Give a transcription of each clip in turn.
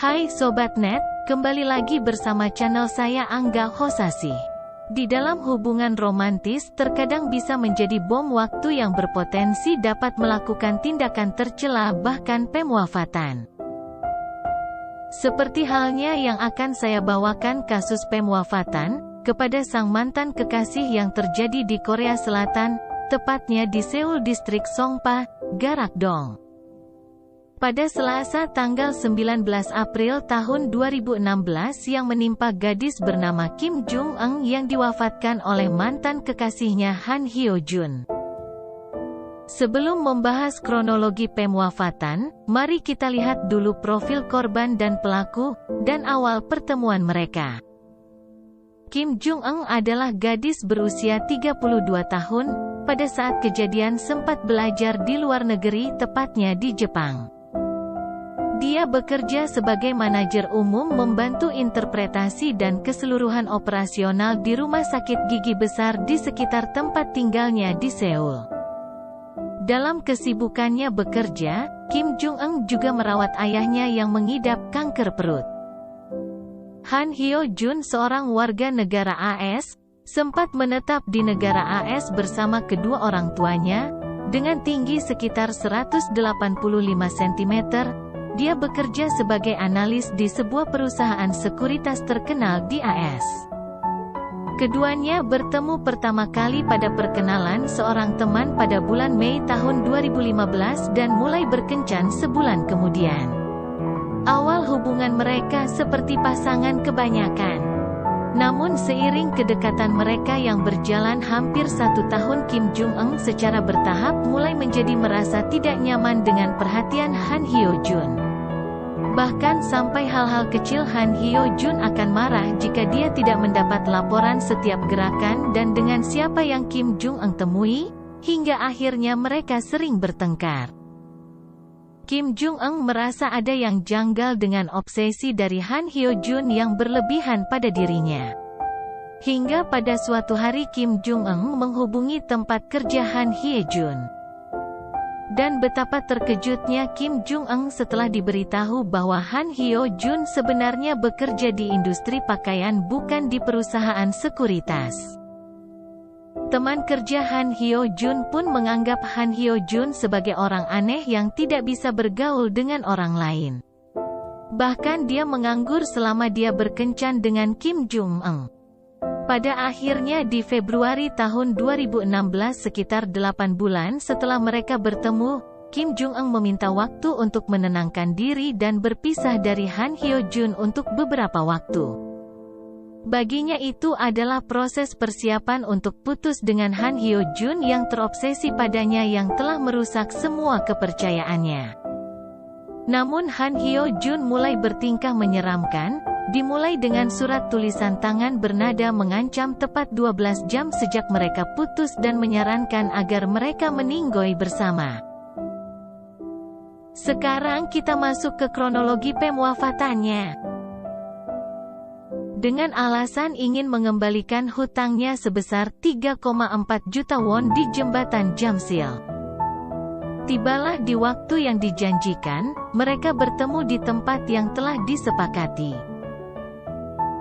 Hai Sobat Net, kembali lagi bersama channel saya Angga Hosasi. Di dalam hubungan romantis terkadang bisa menjadi bom waktu yang berpotensi dapat melakukan tindakan tercela bahkan pemuafatan. Seperti halnya yang akan saya bawakan kasus pemuafatan kepada sang mantan kekasih yang terjadi di Korea Selatan, tepatnya di Seoul Distrik Songpa, Garakdong. Pada Selasa tanggal 19 April tahun 2016 yang menimpa gadis bernama Kim Jung Eun yang diwafatkan oleh mantan kekasihnya Han Hyo Jun. Sebelum membahas kronologi pemuafatan, mari kita lihat dulu profil korban dan pelaku, dan awal pertemuan mereka. Kim Jung Eun adalah gadis berusia 32 tahun, pada saat kejadian sempat belajar di luar negeri tepatnya di Jepang. Dia bekerja sebagai manajer umum membantu interpretasi dan keseluruhan operasional di rumah sakit gigi besar di sekitar tempat tinggalnya di Seoul. Dalam kesibukannya bekerja, Kim Jung Eun juga merawat ayahnya yang mengidap kanker perut. Han Hyo Jun, seorang warga negara AS, sempat menetap di negara AS bersama kedua orang tuanya, dengan tinggi sekitar 185 cm. Dia bekerja sebagai analis di sebuah perusahaan sekuritas terkenal di AS. Keduanya bertemu pertama kali pada perkenalan seorang teman pada bulan Mei tahun 2015 dan mulai berkencan sebulan kemudian. Awal hubungan mereka seperti pasangan kebanyakan. Namun seiring kedekatan mereka yang berjalan hampir 1 tahun, Kim Jung Eun secara bertahap mulai menjadi merasa tidak nyaman dengan perhatian Han Hyo Jun. Bahkan sampai hal-hal kecil Han Hyo Jun akan marah jika dia tidak mendapat laporan setiap gerakan dan dengan siapa yang Kim Jung Eun temui, hingga akhirnya mereka sering bertengkar. Kim Jung Eun merasa ada yang janggal dengan obsesi dari Han Hyo Jun yang berlebihan pada dirinya. Hingga pada suatu hari Kim Jung Eun menghubungi tempat kerja Han Hyo Jun. Dan betapa terkejutnya Kim Jung Eun setelah diberitahu bahwa Han Hyo Jun sebenarnya bekerja di industri pakaian bukan di perusahaan sekuritas. Teman kerja Han Hyo Jun pun menganggap Han Hyo Jun sebagai orang aneh yang tidak bisa bergaul dengan orang lain. Bahkan dia menganggur selama dia berkencan dengan Kim Jung Eun. Pada akhirnya di Februari tahun 2016, sekitar 8 bulan setelah mereka bertemu, Kim Jung Eun meminta waktu untuk menenangkan diri dan berpisah dari Han Hyo Jun untuk beberapa waktu. Baginya itu adalah proses persiapan untuk putus dengan Han Hyo Jun yang terobsesi padanya yang telah merusak semua kepercayaannya. Namun Han Hyo Jun mulai bertingkah menyeramkan. Dimulai dengan surat tulisan tangan bernada mengancam tepat 12 jam sejak mereka putus dan menyarankan agar mereka meninggoy bersama. Sekarang kita masuk ke kronologi pemuafatannya. Dengan alasan ingin mengembalikan hutangnya sebesar 3,4 juta won di jembatan Jamsil. Tibalah di waktu yang dijanjikan, mereka bertemu di tempat yang telah disepakati.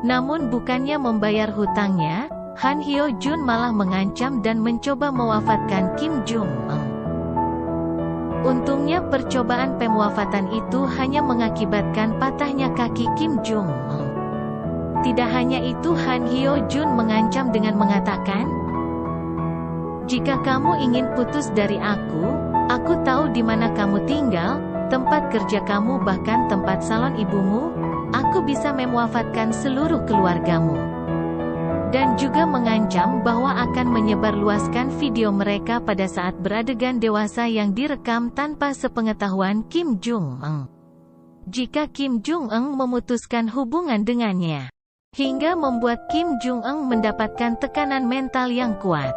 Namun bukannya membayar hutangnya, Han Hyo Jun malah mengancam dan mencoba mewafatkan Kim Jung Eun. Untungnya percobaan pemuafatan itu hanya mengakibatkan patahnya kaki Kim Jung Eun. Tidak hanya itu, Han Hyo Jun mengancam dengan mengatakan, "Jika kamu ingin putus dari aku tahu di mana kamu tinggal, tempat kerja kamu bahkan tempat salon ibumu. Aku bisa memuafatkan seluruh keluargamu." Dan juga mengancam bahwa akan menyebarluaskan video mereka pada saat beradegan dewasa yang direkam tanpa sepengetahuan Kim Jung Eun. Jika Kim Jung Eun memutuskan hubungan dengannya, hingga membuat Kim Jung Eun mendapatkan tekanan mental yang kuat.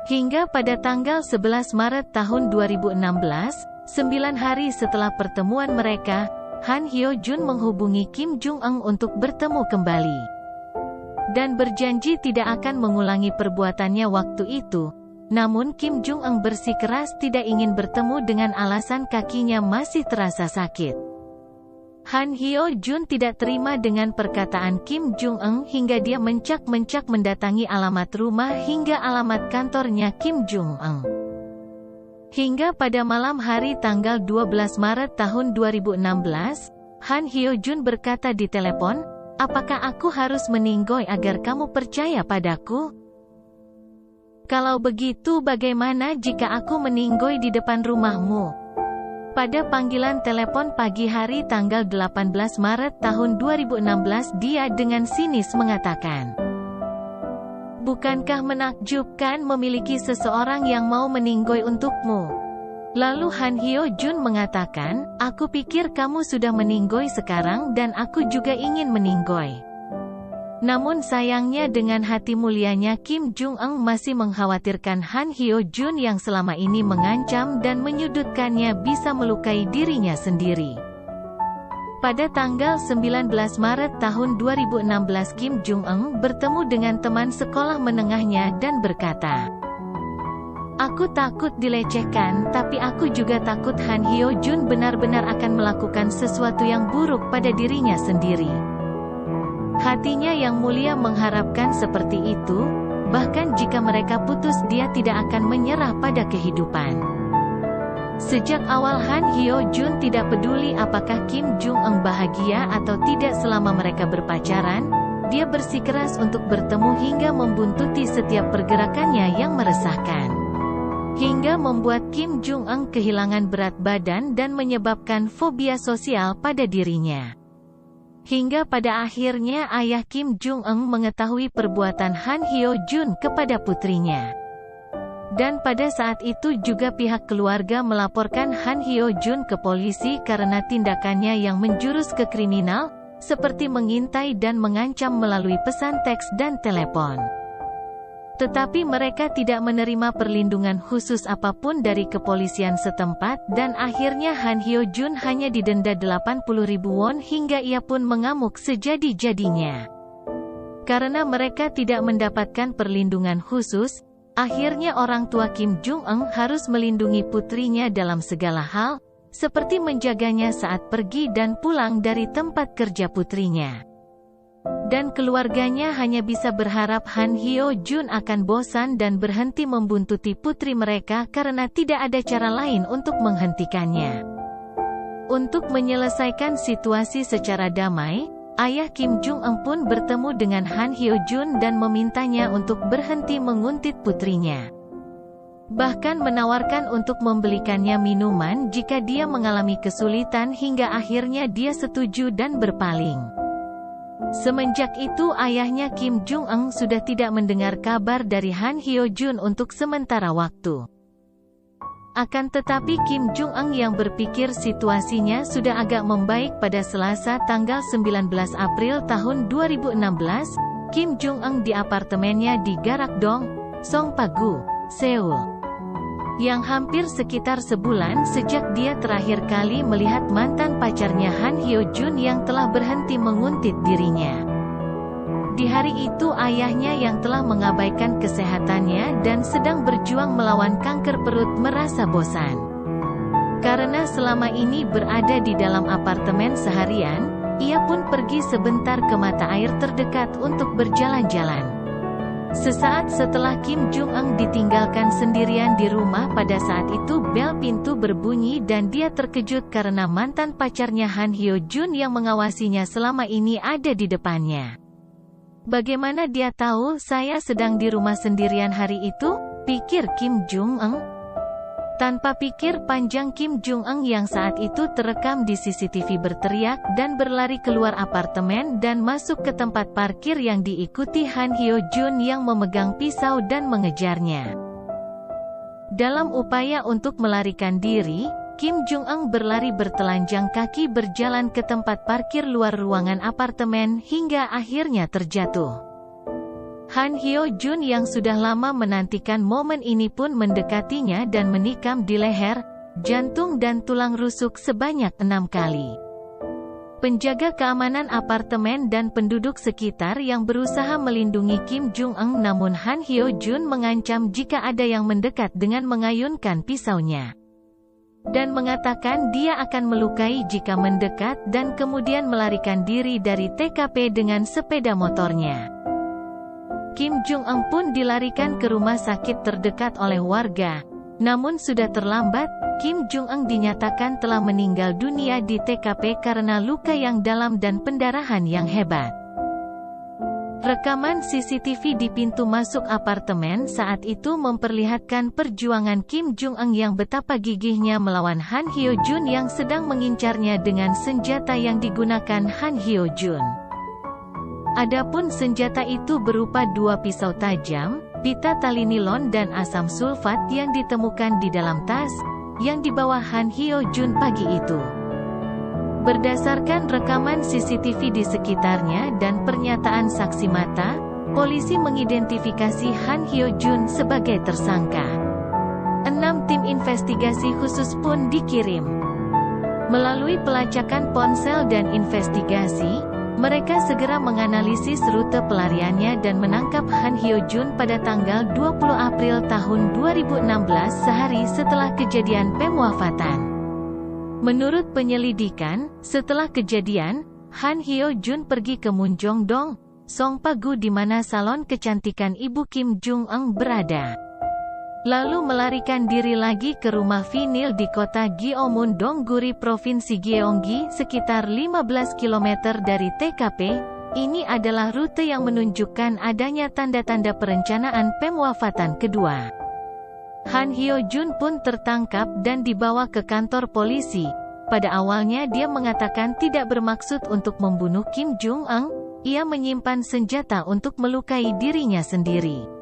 Hingga pada tanggal 11 Maret tahun 2016, 9 hari setelah pertemuan mereka, Han Hyo Jun menghubungi Kim Jung Eun untuk bertemu kembali. Dan berjanji tidak akan mengulangi perbuatannya waktu itu. Namun Kim Jung Eun bersikeras tidak ingin bertemu dengan alasan kakinya masih terasa sakit. Han Hyo Jun tidak terima dengan perkataan Kim Jung Eun hingga dia mencak-mencak mendatangi alamat rumah hingga alamat kantornya Kim Jung Eun. Hingga pada malam hari tanggal 12 Maret tahun 2016, Han Hyo Jun berkata di telepon, "Apakah aku harus meninggoy agar kamu percaya padaku? Kalau begitu bagaimana jika aku meninggoy di depan rumahmu?" Pada panggilan telepon pagi hari tanggal 18 Maret tahun 2016 dia dengan sinis mengatakan, "Bukankah menakjubkan memiliki seseorang yang mau meninggoy untukmu?" Lalu Han Hyo Jun mengatakan, "Aku pikir kamu sudah meninggoy sekarang dan aku juga ingin meninggoy." Namun sayangnya dengan hati mulianya Kim Jung Eun masih mengkhawatirkan Han Hyo Jun yang selama ini mengancam dan menyudutkannya bisa melukai dirinya sendiri. Pada tanggal 19 Maret tahun 2016 Kim Jung Eun bertemu dengan teman sekolah menengahnya dan berkata, "Aku takut dilecehkan, tapi aku juga takut Han Hyo Jun benar-benar akan melakukan sesuatu yang buruk pada dirinya sendiri." Hatinya yang mulia mengharapkan seperti itu, bahkan jika mereka putus dia tidak akan menyerah pada kehidupan. Sejak awal Han Hyo Jun tidak peduli apakah Kim Jung Eun bahagia atau tidak selama mereka berpacaran, dia bersikeras untuk bertemu hingga membuntuti setiap pergerakannya yang meresahkan. Hingga membuat Kim Jung Eun kehilangan berat badan dan menyebabkan fobia sosial pada dirinya. Hingga pada akhirnya ayah Kim Jung Eun mengetahui perbuatan Han Hyo Jun kepada putrinya. Dan pada saat itu juga pihak keluarga melaporkan Han Hyo Jun ke polisi karena tindakannya yang menjurus ke kriminal, seperti mengintai dan mengancam melalui pesan teks dan telepon. Tetapi mereka tidak menerima perlindungan khusus apapun dari kepolisian setempat dan akhirnya Han Hyo Jun hanya didenda 80.000 won hingga ia pun mengamuk sejadi-jadinya. Karena mereka tidak mendapatkan perlindungan khusus, akhirnya orang tua Kim Jung Eun harus melindungi putrinya dalam segala hal, seperti menjaganya saat pergi dan pulang dari tempat kerja putrinya. Dan keluarganya hanya bisa berharap Han Hyo Jun akan bosan dan berhenti membuntuti putri mereka karena tidak ada cara lain untuk menghentikannya. Untuk menyelesaikan situasi secara damai, ayah Kim Jung Eun pun bertemu dengan Han Hyo Jun dan memintanya untuk berhenti menguntit putrinya. Bahkan menawarkan untuk membelikannya minuman jika dia mengalami kesulitan hingga akhirnya dia setuju dan berpaling. Semenjak itu ayahnya Kim Jung Eun sudah tidak mendengar kabar dari Han Hyo Jun untuk sementara waktu. Akan tetapi Kim Jung Eun yang berpikir situasinya sudah agak membaik pada Selasa tanggal 19 April tahun 2016, Kim Jung Eun di apartemennya di Garak-dong, Songpa-gu, Seoul. Yang hampir sekitar sebulan sejak dia terakhir kali melihat mantan pacarnya Han Hyo Jun yang telah berhenti menguntit dirinya. Di hari itu ayahnya yang telah mengabaikan kesehatannya dan sedang berjuang melawan kanker perut merasa bosan. Karena selama ini berada di dalam apartemen seharian, ia pun pergi sebentar ke mata air terdekat untuk berjalan-jalan. Sesaat setelah Kim Jung Eun ditinggalkan sendirian di rumah pada saat itu bel pintu berbunyi dan dia terkejut karena mantan pacarnya Han Hyo Jun yang mengawasinya selama ini ada di depannya. "Bagaimana dia tahu saya sedang di rumah sendirian hari itu?" pikir Kim Jung Eun. Tanpa pikir panjang Kim Jung Eun yang saat itu terekam di CCTV berteriak dan berlari keluar apartemen dan masuk ke tempat parkir yang diikuti Han Hyo Jun yang memegang pisau dan mengejarnya. Dalam upaya untuk melarikan diri, Kim Jung Eun berlari bertelanjang kaki berjalan ke tempat parkir luar ruangan apartemen hingga akhirnya terjatuh. Han Hyo Jun yang sudah lama menantikan momen ini pun mendekatinya dan menikam di leher, jantung dan tulang rusuk sebanyak 6 kali. Penjaga keamanan apartemen dan penduduk sekitar yang berusaha melindungi Kim Jung Eun namun Han Hyo Jun mengancam jika ada yang mendekat dengan mengayunkan pisaunya. dan mengatakan dia akan melukai jika mendekat dan kemudian melarikan diri dari TKP dengan sepeda motornya. Kim Jong-un pun dilarikan ke rumah sakit terdekat oleh warga. Namun sudah terlambat, Kim Jong-un dinyatakan telah meninggal dunia di TKP karena luka yang dalam dan pendarahan yang hebat. Rekaman CCTV di pintu masuk apartemen saat itu memperlihatkan perjuangan Kim Jong-un yang betapa gigihnya melawan Han Hyo-jun yang sedang mengincarnya dengan senjata yang digunakan Han Hyo-jun. Adapun senjata itu berupa 2 pisau tajam, pita tali nilon dan asam sulfat yang ditemukan di dalam tas yang dibawa Han Hyo-jun pagi itu. Berdasarkan rekaman CCTV di sekitarnya dan pernyataan saksi mata, polisi mengidentifikasi Han Hyo-jun sebagai tersangka. 6 tim investigasi khusus pun dikirim. Melalui pelacakan ponsel dan investigasi, mereka segera menganalisis rute pelariannya dan menangkap Han Hyo-jun pada tanggal 20 April tahun 2016 sehari setelah kejadian pemwafatan. Menurut penyelidikan, setelah kejadian, Han Hyo-jun pergi ke Munjongdong, Songpa-gu di mana salon kecantikan ibu Kim Jong-un berada. Lalu melarikan diri lagi ke rumah vinil di kota Gyeomun-dong-guri Provinsi Gyeonggi sekitar 15 km dari TKP. Ini adalah rute yang menunjukkan adanya tanda-tanda perencanaan pemwafatan kedua. Han Hyo-jun pun tertangkap dan dibawa ke kantor polisi. Pada awalnya dia mengatakan tidak bermaksud untuk membunuh Kim Jong-un, ia menyimpan senjata untuk melukai dirinya sendiri.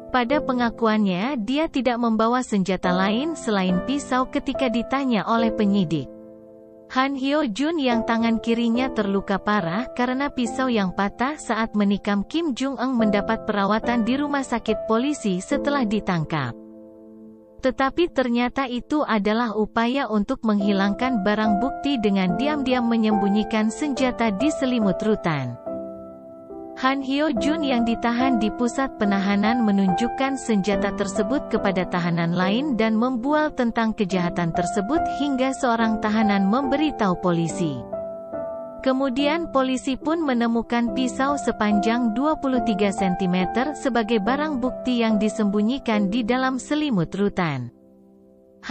Pada pengakuannya dia tidak membawa senjata lain selain pisau ketika ditanya oleh penyidik. Han Hyo-jun yang tangan kirinya terluka parah karena pisau yang patah saat menikam Kim Jong-un mendapat perawatan di rumah sakit polisi setelah ditangkap. Tetapi ternyata itu adalah upaya untuk menghilangkan barang bukti dengan diam-diam menyembunyikan senjata di selimut rutan. Han Hyo-jun yang ditahan di pusat penahanan menunjukkan senjata tersebut kepada tahanan lain dan membual tentang kejahatan tersebut hingga seorang tahanan memberitahu polisi. Kemudian polisi pun menemukan pisau sepanjang 23 cm sebagai barang bukti yang disembunyikan di dalam selimut rutan.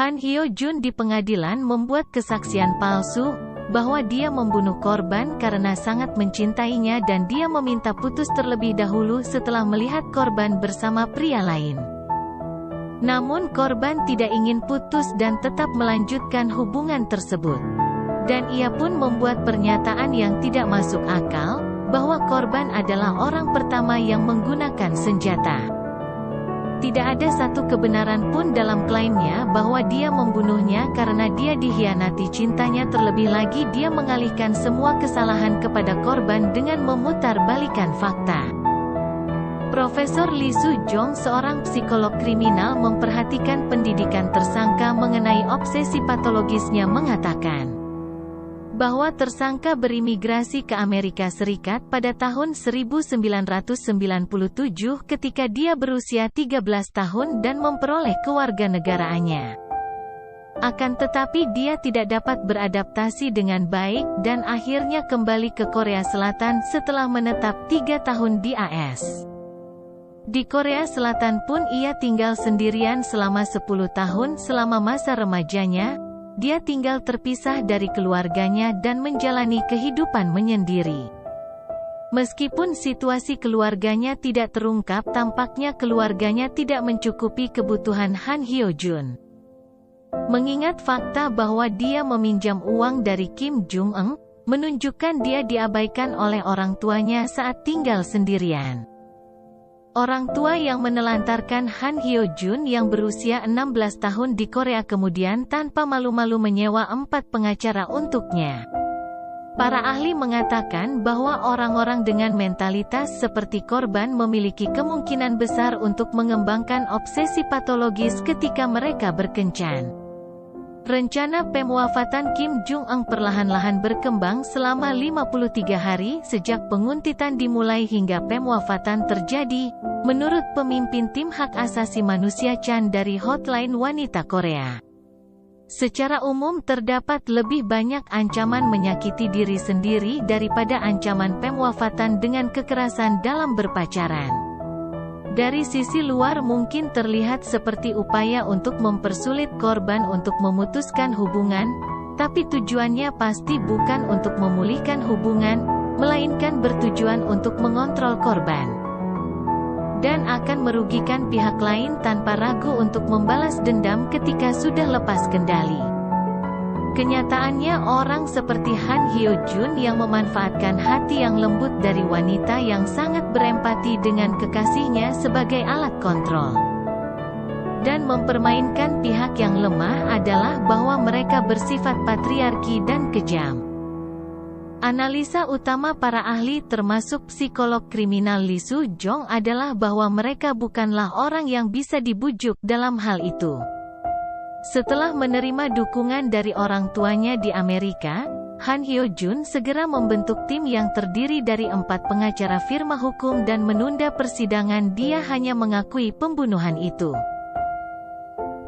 Han Hyo-jun di pengadilan membuat kesaksian palsu, bahwa dia membunuh korban karena sangat mencintainya dan dia meminta putus terlebih dahulu setelah melihat korban bersama pria lain. Namun korban tidak ingin putus dan tetap melanjutkan hubungan tersebut. Dan ia pun membuat pernyataan yang tidak masuk akal, bahwa korban adalah orang pertama yang menggunakan senjata. Tidak ada satu kebenaran pun dalam klaimnya bahwa dia membunuhnya karena dia dikhianati cintanya, terlebih lagi dia mengalihkan semua kesalahan kepada korban dengan memutarbalikkan fakta. Profesor Lee Soo-jong, seorang psikolog kriminal memperhatikan pendidikan tersangka mengenai obsesi patologisnya, mengatakan bahwa tersangka berimigrasi ke Amerika Serikat pada tahun 1997 ketika dia berusia 13 tahun dan memperoleh kewarganegaraannya. Akan tetapi dia tidak dapat beradaptasi dengan baik dan akhirnya kembali ke Korea Selatan setelah menetap 3 tahun di AS. Di Korea Selatan pun ia tinggal sendirian selama 10 tahun. Selama masa remajanya, dia tinggal terpisah dari keluarganya dan menjalani kehidupan menyendiri. Meskipun situasi keluarganya tidak terungkap, tampaknya keluarganya tidak mencukupi kebutuhan Han Hyo-jun. Mengingat fakta bahwa dia meminjam uang dari Kim Jong-un, menunjukkan dia diabaikan oleh orang tuanya saat tinggal sendirian. Orang tua yang menelantarkan Han Hyo-jun yang berusia 16 tahun di Korea kemudian tanpa malu-malu menyewa 4 pengacara untuknya. Para ahli mengatakan bahwa orang-orang dengan mentalitas seperti korban memiliki kemungkinan besar untuk mengembangkan obsesi patologis ketika mereka berkencan. Rencana pemwafatan Kim Jong-un perlahan-lahan berkembang selama 53 hari sejak penguntitan dimulai hingga pemwafatan terjadi, menurut pemimpin tim hak asasi manusia Chan dari Hotline Wanita Korea. Secara umum terdapat lebih banyak ancaman menyakiti diri sendiri daripada ancaman pemwafatan dengan kekerasan dalam berpacaran. Dari sisi luar mungkin terlihat seperti upaya untuk mempersulit korban untuk memutuskan hubungan, tapi tujuannya pasti bukan untuk memulihkan hubungan, melainkan bertujuan untuk mengontrol korban. Dan akan merugikan pihak lain tanpa ragu untuk membalas dendam ketika sudah lepas kendali. Kenyataannya orang seperti Han Hyo Jun yang memanfaatkan hati yang lembut dari wanita yang sangat berempati dengan kekasihnya sebagai alat kontrol. Dan mempermainkan pihak yang lemah adalah bahwa mereka bersifat patriarki dan kejam. Analisa utama para ahli termasuk psikolog kriminal Lee Soo Jong adalah bahwa mereka bukanlah orang yang bisa dibujuk dalam hal itu. Setelah menerima dukungan dari orang tuanya di Amerika, Han Hyo Jun segera membentuk tim yang terdiri dari 4 pengacara firma hukum dan menunda persidangan. Dia hanya mengakui pembunuhan itu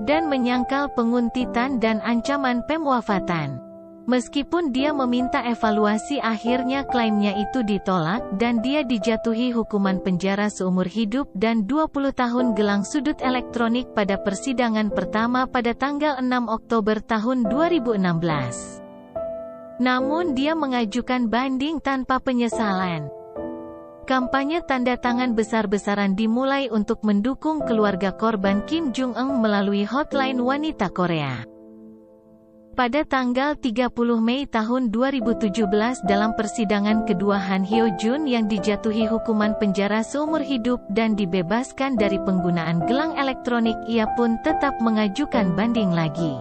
dan menyangkal penguntitan dan ancaman pemwafatan. Meskipun dia meminta evaluasi, akhirnya klaimnya itu ditolak dan dia dijatuhi hukuman penjara seumur hidup dan 20 tahun gelang sudut elektronik pada persidangan pertama pada tanggal 6 Oktober tahun 2016. Namun dia mengajukan banding tanpa penyesalan. Kampanye tanda tangan besar-besaran dimulai untuk mendukung keluarga korban Kim Jong-un melalui hotline wanita Korea. Pada tanggal 30 Mei tahun 2017 dalam persidangan kedua, Han Hyo Jun yang dijatuhi hukuman penjara seumur hidup dan dibebaskan dari penggunaan gelang elektronik, ia pun tetap mengajukan banding lagi.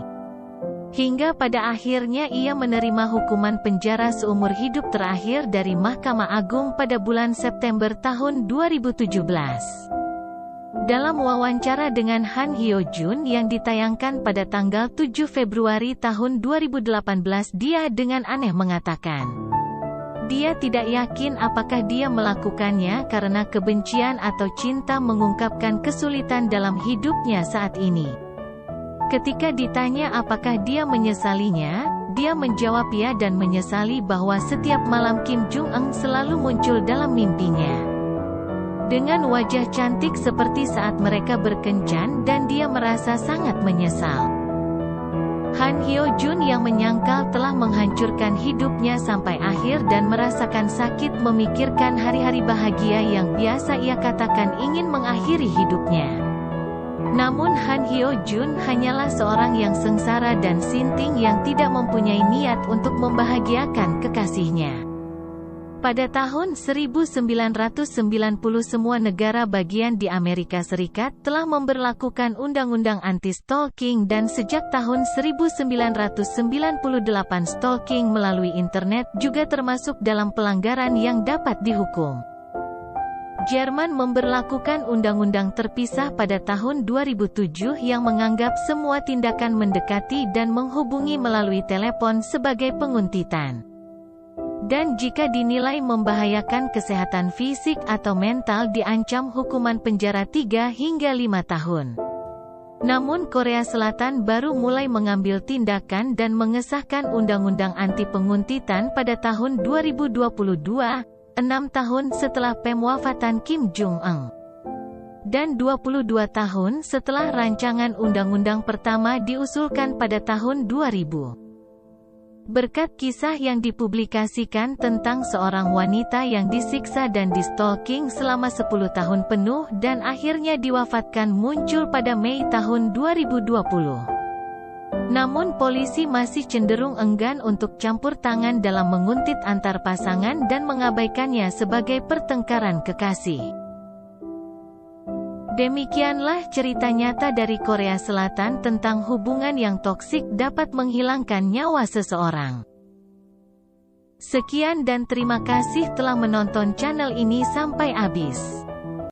Hingga pada akhirnya ia menerima hukuman penjara seumur hidup terakhir dari Mahkamah Agung pada bulan September tahun 2017. Dalam wawancara dengan Han Hyo Jun yang ditayangkan pada tanggal 7 Februari tahun 2018, dia dengan aneh mengatakan, dia tidak yakin apakah dia melakukannya karena kebencian atau cinta, mengungkapkan kesulitan dalam hidupnya saat ini. Ketika ditanya apakah dia menyesalinya, dia menjawab ya dan menyesali bahwa setiap malam Kim Jong-un selalu muncul dalam mimpinya dengan wajah cantik seperti saat mereka berkencan, dan dia merasa sangat menyesal. Han Hyo Jun yang menyangkal telah menghancurkan hidupnya sampai akhir dan merasakan sakit memikirkan hari-hari bahagia yang biasa ia katakan ingin mengakhiri hidupnya. Namun Han Hyo Jun hanyalah seorang yang sengsara dan sinting yang tidak mempunyai niat untuk membahagiakan kekasihnya. Pada tahun 1990 semua negara bagian di Amerika Serikat telah memberlakukan undang-undang anti-stalking, dan sejak tahun 1998 stalking melalui internet juga termasuk dalam pelanggaran yang dapat dihukum. Jerman memberlakukan undang-undang terpisah pada tahun 2007 yang menganggap semua tindakan mendekati dan menghubungi melalui telepon sebagai penguntitan. Dan jika dinilai membahayakan kesehatan fisik atau mental diancam hukuman penjara 3 hingga 5 tahun. Namun Korea Selatan baru mulai mengambil tindakan dan mengesahkan undang-undang anti penguntitan pada tahun 2022, 6 tahun setelah pemwafatan Kim Jong-un. Dan 22 tahun setelah rancangan undang-undang pertama diusulkan pada tahun 2000. Berkat kisah yang dipublikasikan tentang seorang wanita yang disiksa dan di-stalking selama 10 tahun penuh dan akhirnya diwafatkan muncul pada Mei tahun 2020. Namun polisi masih cenderung enggan untuk campur tangan dalam menguntit antar pasangan dan mengabaikannya sebagai pertengkaran kekasih. Demikianlah cerita nyata dari Korea Selatan tentang hubungan yang toksik dapat menghilangkan nyawa seseorang. Sekian dan terima kasih telah menonton channel ini sampai habis.